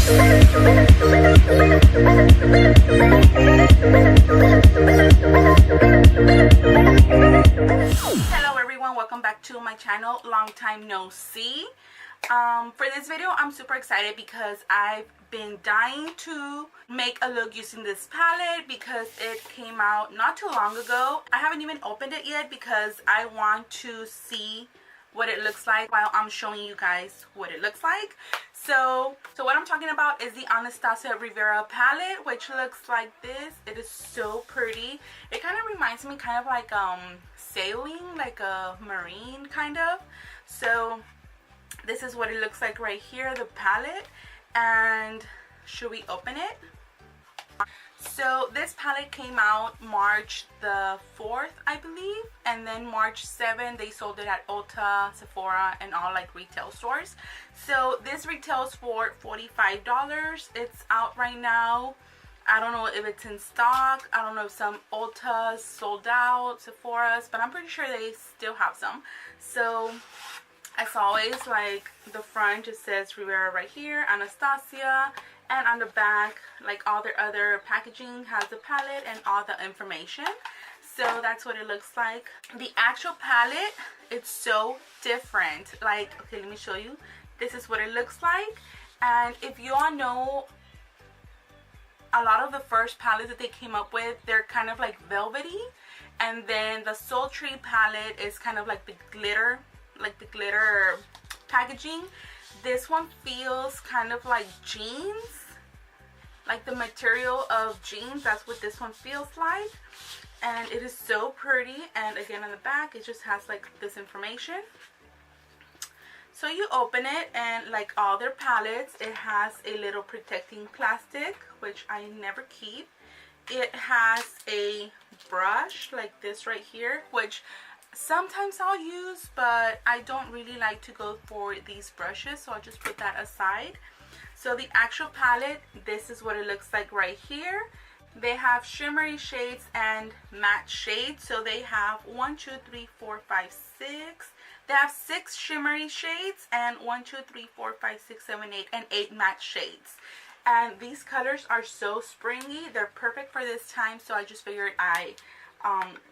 Hello everyone, welcome back to my channel. Long time no see. For this video I'm super excited because I've been dying to make a look using this palette because it came out not too long ago. I haven't even opened it yet because I want to see what it looks like while I'm showing you guys what it looks like. So what I'm talking about is the Abh Riviera palette, which looks like this. It is so pretty. It kind of reminds me kind of like sailing, like a marine kind of. So this is what it looks like right here, the palette. And should we open it? So this palette came out March the 4th, I believe, and then March 7th they sold it at Ulta, Sephora, and all like retail stores. So this retails for $45. It's out right now. I don't know if it's in stock. I don't know if some Ultas sold out, Sephora's, but I'm pretty sure they still have some. So as always, like the front just says Riviera right here, Anastasia, and on the back, like all their other packaging, has the palette and all the information. So that's what it looks like. The actual palette, it's so different. Like, okay, let me show you. This is what it looks like. And if you all know, a lot of the first palettes that they came up with, they're kind of like velvety, and then the Sultry palette is kind of like the glitter packaging. This one feels kind of like jeans, like the material of jeans. That's what this one feels like, and it is so pretty. And again, on the back it just has like this information. So you open it, and like all their palettes, it has a little protecting plastic, which I never keep. It has a brush like this right here, which sometimes I'll use, but I don't really like to go for these brushes, so I'll just put that aside. So the actual palette, this is what it looks like right here. They have shimmery shades and matte shades. So they have 1, 2, 3, 4, 5, 6. They have 6 shimmery shades and 1, 2, 3, 4, 5, 6, 7, 8, and 8 matte shades. And these colors are so springy. They're perfect for this time, so I just figured I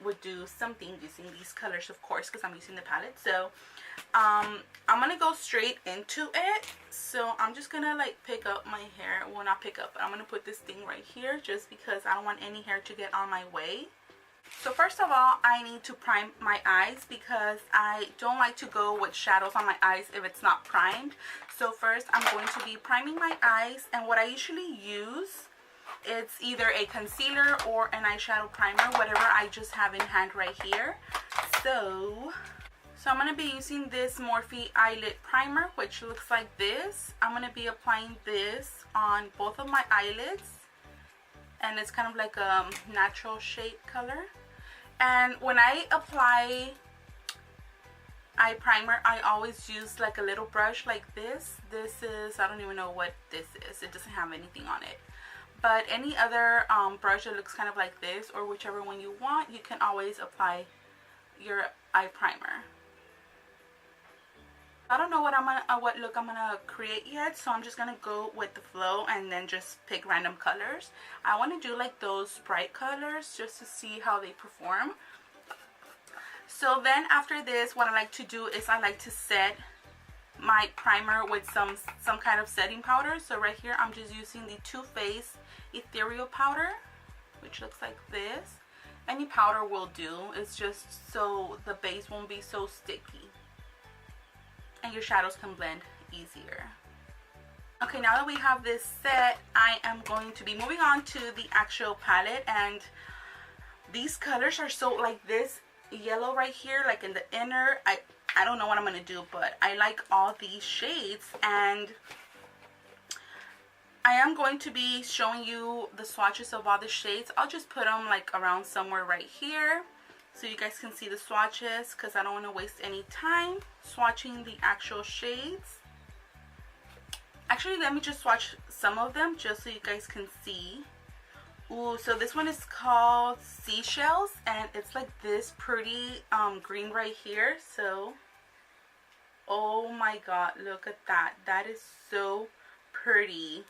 would do something using these colors, of course, because I'm using the palette. So I'm gonna go straight into it. So I'm just gonna like pick up my hair. Well, not pick up, but I'm gonna put this thing right here just because I don't want any hair to get on my way. So first of all, I need to prime my eyes because I don't like to go with shadows on my eyes if it's not primed. So first I'm going to be priming my eyes, and what I usually use, it's either a concealer or an eyeshadow primer, whatever I just have in hand right here. So I'm going to be using this Morphe eyelid primer, which looks like this. I'm going to be applying this on both of my eyelids, and it's kind of like a natural shade color. And when I apply eye primer, I always use like a little brush like this. This is, I don't even know what this is. It doesn't have anything on it. But any other brush that looks kind of like this, or whichever one you want, you can always apply your eye primer. I don't know what look I'm gonna create yet, so I'm just gonna go with the flow and then just pick random colors. I want to do like those bright colors just to see how they perform. So then after this, what I like to do is I like to set my primer with some kind of setting powder. So right here I'm just using the Too Faced Ethereal powder, which looks like this. Any powder will do. It's just so the base won't be so sticky and your shadows can blend easier. Okay, now that we have this set, I am going to be moving on to the actual palette, and these colors are so like this yellow right here, like in the inner. I don't know what I'm gonna do, but I like all these shades, and I am going to be showing you the swatches of all the shades. I'll just put them like around somewhere right here so you guys can see the swatches, because I don't want to waste any time swatching the actual shades. Actually, let me just swatch some of them just so you guys can see. Ooh, so this one is called Seashells, and it's like this pretty green right here. So, oh my god, look at that. That is so pretty.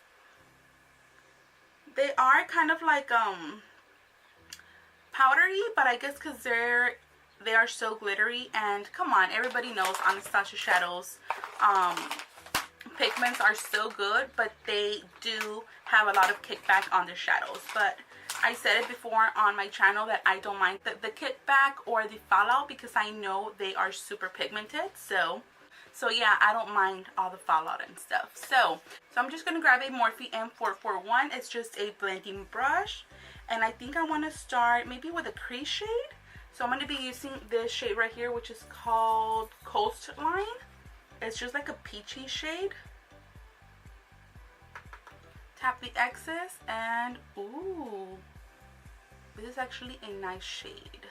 They are kind of like powdery, but I guess because they are so glittery. And come on, everybody knows Anastasia Shadows pigments are so good, but they do have a lot of kickback on their shadows. But I said it before on my channel that I don't mind the kickback or the fallout because I know they are super pigmented. So yeah, I don't mind all the fallout and stuff. So I'm just going to grab a Morphe M441. It's just a blending brush. And I think I want to start maybe with a crease shade. So I'm going to be using this shade right here, which is called Coastline. It's just like a peachy shade. Tap the excess and ooh, this is actually a nice shade.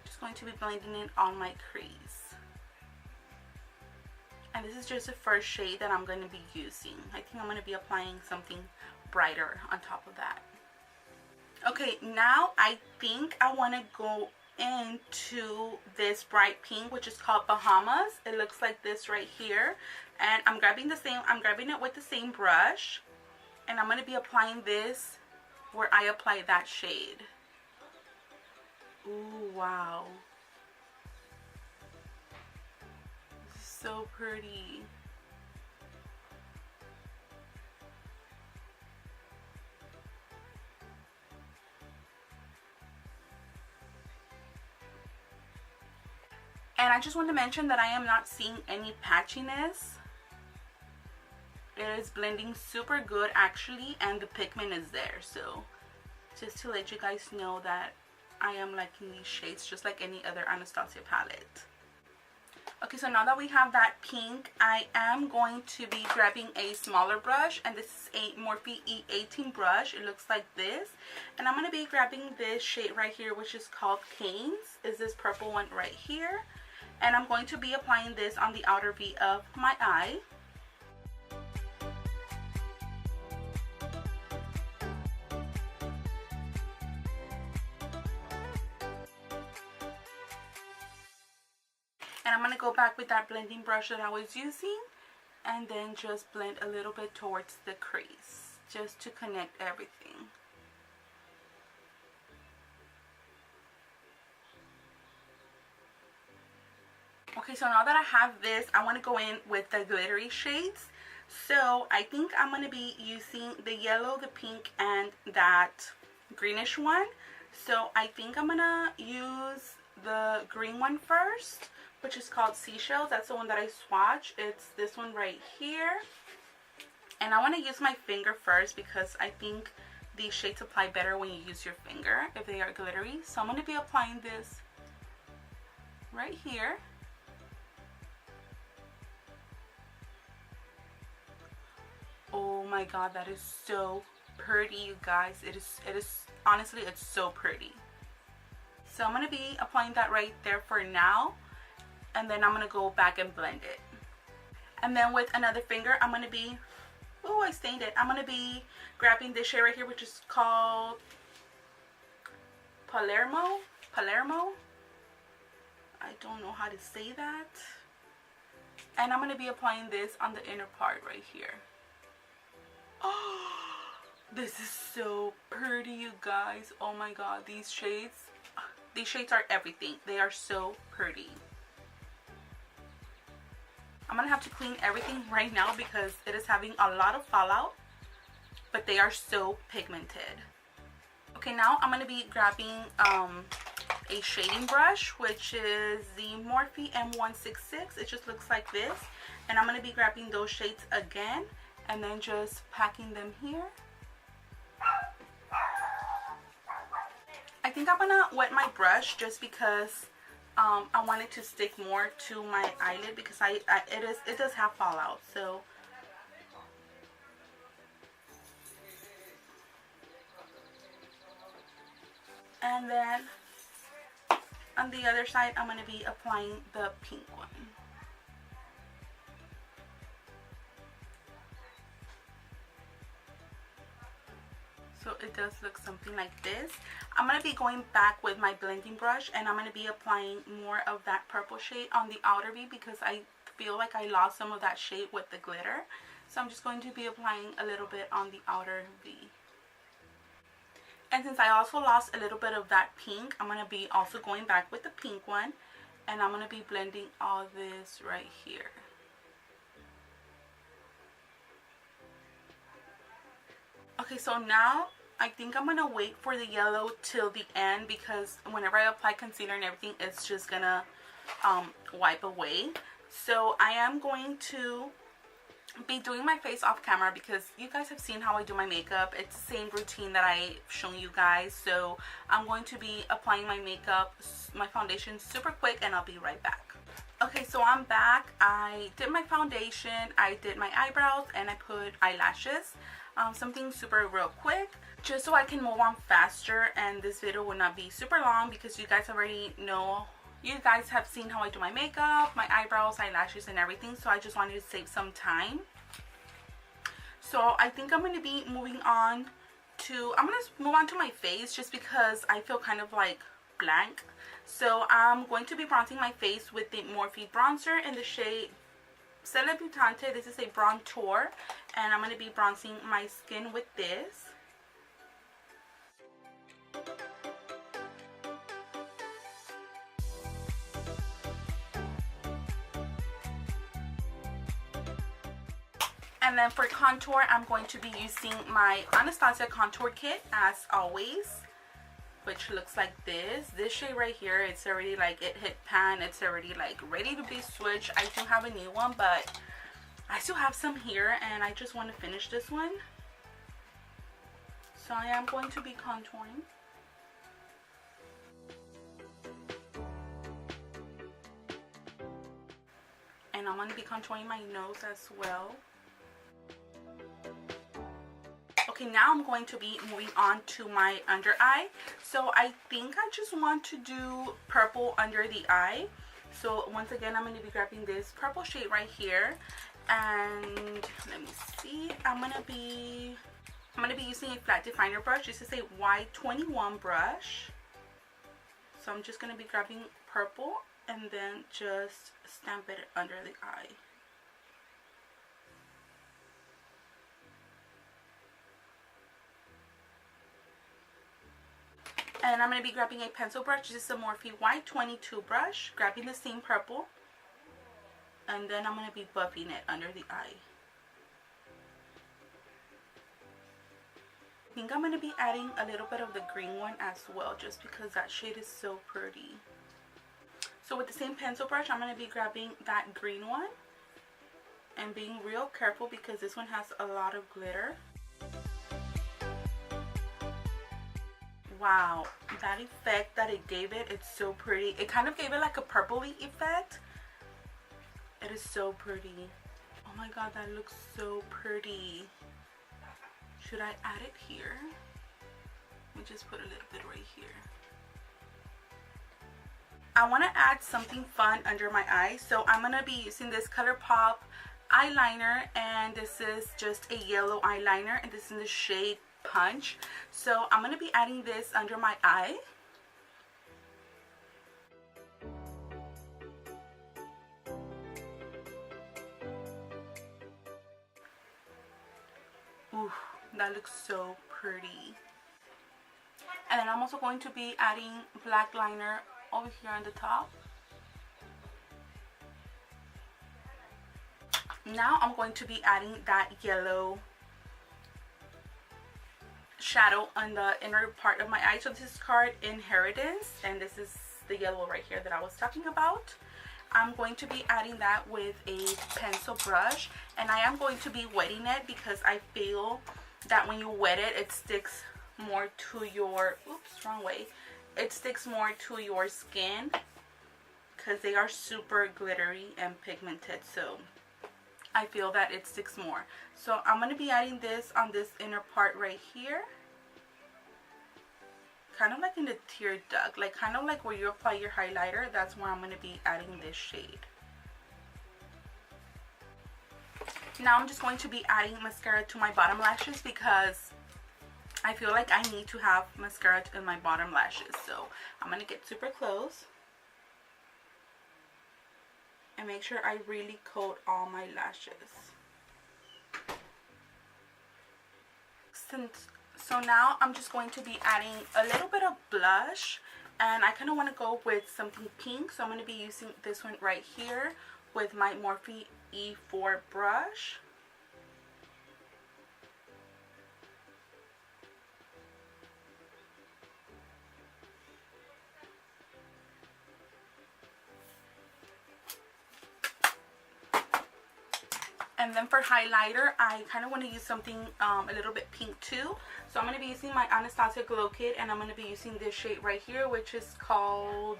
Just going to be blending it on my crease. And this is just the first shade that I'm going to be using. I think I'm going to be applying something brighter on top of that. Okay, now I think I want to go into this bright pink, which is called Bahamas. It looks like this right here, and I'm grabbing it with the same brush, and I'm going to be applying this where I apply that shade. Ooh, wow, this is so pretty. And I just want to mention that I am not seeing any patchiness. It is blending super good actually, and the pigment is there. So just to let you guys know that I am liking these shades just like any other Anastasia palette. Okay, so now that we have that pink, I am going to be grabbing a smaller brush, and this is a Morphe E18 brush. It looks like this, and I'm going to be grabbing this shade right here, which is called Canes. Is this purple one right here, and I'm going to be applying this on the outer V of my eye. And I'm going to go back with that blending brush that I was using and then just blend a little bit towards the crease just to connect everything. Okay, so now that I have this, I want to go in with the glittery shades. So I think I'm going to be using the yellow, the pink, and that greenish one. So I think I'm going to use the green one first, which is called Seashells. That's the one that I swatch. It's this one right here. And I want to use my finger first because I think these shades apply better when you use your finger if they are glittery. So I'm going to be applying this right here. Oh my god, that is so pretty, you guys. It is honestly, it's so pretty. So I'm going to be applying that right there for now, and then I'm going to go back and blend it. And then with another finger, I'm going to be, oh, I stained it. I'm going to be grabbing this shade right here, which is called Palermo. I don't know how to say that. And I'm going to be applying this on the inner part right here. Oh, this is so pretty, you guys. Oh my god, these shades are everything. They are so pretty. I'm gonna have to clean everything right now because it is having a lot of fallout, but they are so pigmented. Okay, now I'm gonna be grabbing a shading brush, which is the Morphe M166. It just looks like this, and I'm gonna be grabbing those shades again and then just packing them here. I think I'm gonna wet my brush just because I want it to stick more to my eyelid because it does have fallout. So and then on the other side, I'm gonna be applying the pink one. So it does look something like this. I'm going to be going back with my blending brush, and I'm going to be applying more of that purple shade on the outer V because I feel like I lost some of that shade with the glitter. So I'm just going to be applying a little bit on the outer V. And since I also lost a little bit of that pink, I'm going to be also going back with the pink one. And I'm going to be blending all this right here. Okay, so now I think I'm going to wait for the yellow till the end, because whenever I apply concealer and everything, it's just going to wipe away. So I am going to be doing my face off camera because you guys have seen how I do my makeup. It's the same routine that I've shown you guys. So I'm going to be applying my makeup, my foundation super quick, and I'll be right back. Okay, so I'm back. I did my foundation, I did my eyebrows, and I put eyelashes. Something super real quick, just so I can move on faster and this video will not be super long, because you guys already know, you guys have seen how I do my makeup, my eyebrows, eyelashes, and everything. So I just wanted to save some time. So I think I'm going to be moving on to, I'm going to move on to my face just because I feel kind of like blank. So I'm going to be bronzing my face with the Morphe bronzer in the shade Celebutante. This is a bronzer, and I'm going to be bronzing my skin with this. And then for contour, I'm going to be using my Anastasia contour kit as always, which looks like this. This shade right here, it's already like, it hit pan, it's already like ready to be switched. I do have a new one, but I still have some here and I just want to finish this one. So I am going to be contouring. And I'm going to be contouring my nose as well. Okay, now I'm going to be moving on to my under eye. So I think I just want to do purple under the eye. So once again, I'm going to be grabbing this purple shade right here. And let me see, I'm going to be using a flat definer brush. This is a Y21 brush. So I'm just going to be grabbing purple and then just stamp it under the eye. And I'm going to be grabbing a pencil brush. This is a Morphe Y22 brush. Grabbing the same purple. And then I'm going to be buffing it under the eye. I think I'm going to be adding a little bit of the green one as well, just because that shade is so pretty. So with the same pencil brush, I'm going to be grabbing that green one. And being real careful because this one has a lot of glitter. Wow, that effect that it gave it, it's so pretty. It kind of gave it like a purpley effect. It is so pretty. Oh my god, that looks so pretty. Should I add it here? Let me just put a little bit right here. I want to add something fun under my eyes, so I'm going to be using this ColourPop eyeliner, and this is just a yellow eyeliner, and this is in the shade Punch. So I'm going to be adding this under my eye. Ooh, that looks so pretty. And then I'm also going to be adding black liner over here on the top. Now I'm going to be adding that yellow shadow on the inner part of my eye. So this is called Inheritance, and this is the yellow right here that I was talking about. I'm going to be adding that with a pencil brush, and I am going to be wetting it because I feel that when you wet it, it sticks more to your, oops, wrong way. It sticks more to your skin because they are super glittery and pigmented, so I feel that it sticks more. So I'm going to be adding this on this inner part right here. Kind of like in the tear duct, like kind of like where you apply your highlighter. That's where I'm going to be adding this shade. Now I'm just going to be adding mascara to my bottom lashes because I feel like I need to have mascara in my bottom lashes. So I'm going to get super close and make sure I really coat all my lashes. So now I'm just going to be adding a little bit of blush, and I kind of want to go with something pink, so I'm going to be using this one right here with my Morphe E4 brush. And then for highlighter, I kind of want to use something a little bit pink too. So I'm going to be using my Anastasia Glow Kit, and I'm going to be using this shade right here, which is called,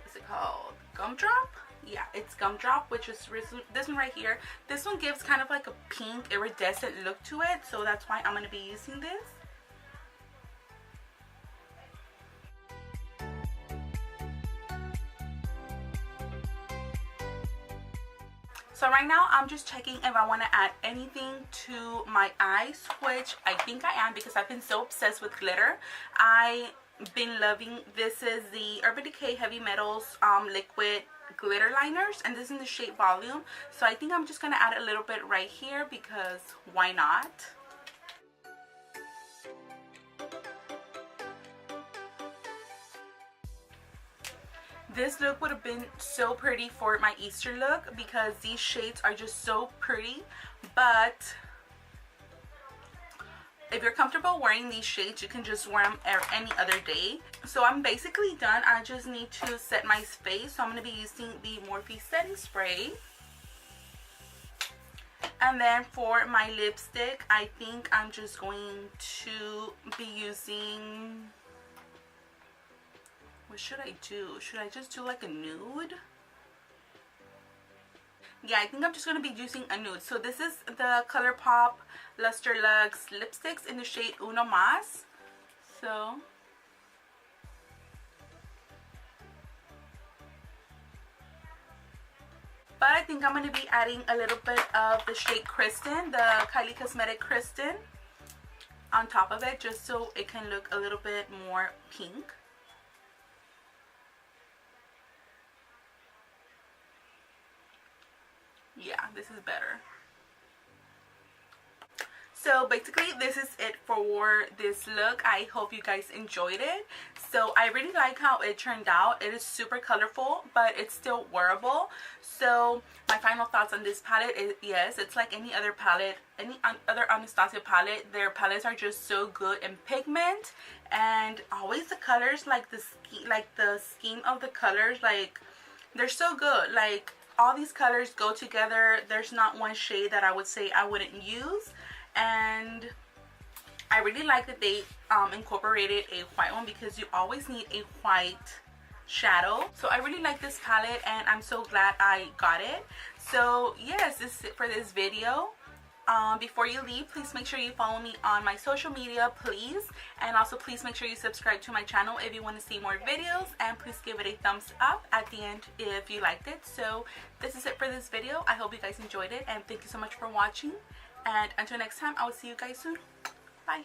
what's it called? Gumdrop? Yeah, it's Gumdrop, which is this one right here. This one gives kind of like a pink iridescent look to it, so that's why I'm going to be using this. So right now I'm just checking if I want to add anything to my eyes, which I think I am because I've been so obsessed with glitter. I've been loving, this is the Urban Decay Heavy Metals liquid glitter liners, and this is in the shade Volume. So I think I'm just going to add a little bit right here because why not? This look would have been so pretty for my Easter look because these shades are just so pretty, but if you're comfortable wearing these shades, you can just wear them any other day. So I'm basically done. I just need to set my face, so I'm going to be using the Morphe setting spray. And then for my lipstick, I think I'm just going to be using, what should I do? Should I just do like a nude? Yeah, I think I'm just going to be using a nude. So this is the ColourPop Luster Luxe lipsticks in the shade Uno Mas. So but I think I'm going to be adding a little bit of the shade Kristen, the Kylie Cosmetic Kristen, on top of it, just so it can look a little bit more pink. Yeah, this is better. So basically this is it for this look. I hope you guys enjoyed it. So I really like how it turned out. It is super colorful, but it's still wearable. So my final thoughts on this palette is, yes, it's like any other palette, any other Anastasia palette. Their palettes are just so good in pigment, and always the colors, like the scheme of the colors, like they're so good. Like all these colors go together. There's not one shade that I would say I wouldn't use. And I really like that they incorporated a white one because you always need a white shadow. So I really like this palette, and I'm so glad I got it. So yes, this is it for this video. Before you leave, please make sure you follow me on my social media, please. And also please make sure you subscribe to my channel if you want to see more videos. And please give it a thumbs up at the end if you liked it. So this is it for this video. I hope you guys enjoyed it, and thank you so much for watching. And until next time, I will see you guys soon. Bye.